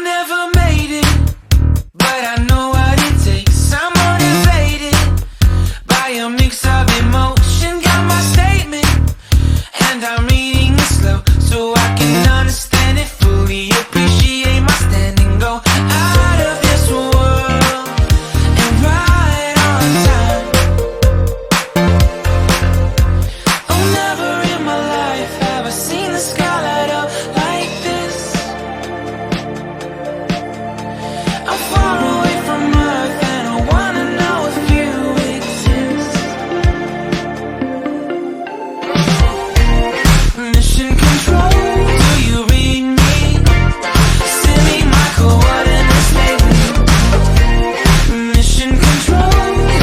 never made it, but I know what it takes. I'm motivated by a mix of emotion. Got my statement, and I'm reading it slow so I can understand it fully. Appreciate my standing, go out of this world and right on time. Oh, never in my life have I seen the sky light up like this. I'm far away from Earth and I wanna know if you exist. Mission control, do you read me? Send me my coordinates lately. Mission control,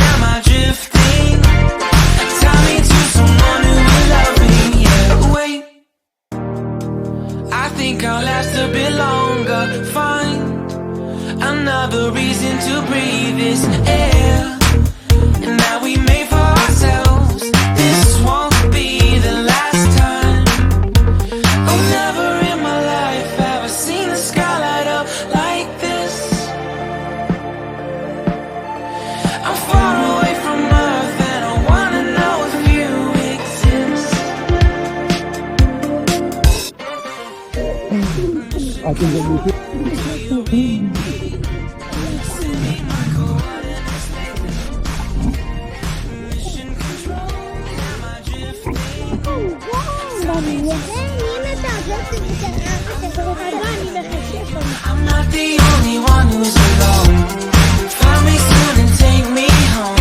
am I drifting? Tie me to someone who will love me. Yeah, wait, I think I'll last a bit longer. Find another reason to breathe this air, and that we made for ourselves. This won't be the last time. Oh, never in my life have I seen the sky light up like this. I'm far away from Earth and I wanna know if you exist. I'm not the only one who's alone. Find me soon and take me home.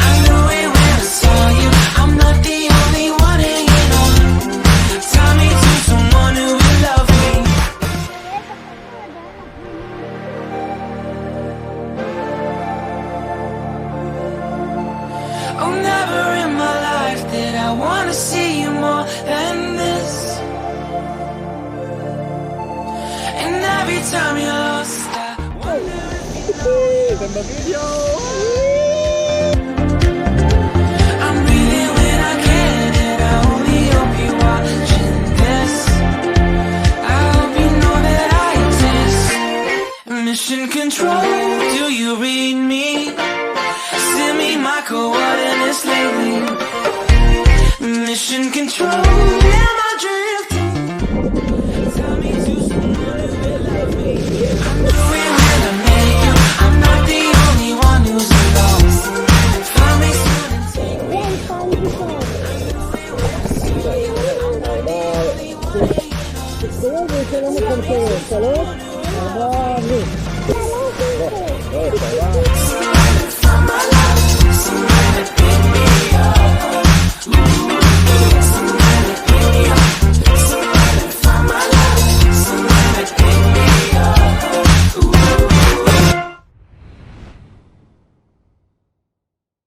I knew it when I saw you. I'm not the only one hanging on. Tie me to someone who will love me. Oh, never in my life did I wanna see you more than this. And every time you're lost, I wonder if you know. I'm breathing when I can, and I only hope you're watching this. I hope you know that I exist. Mission control, do you read me? Send me my coordinates lately. Mission control, am I drifting? Tell me to someone who will love me. I'm doing when I met you. I'm not the only one who's alone. Find me soon and take me home. I know it when I see you. I'm not the only one hanging on.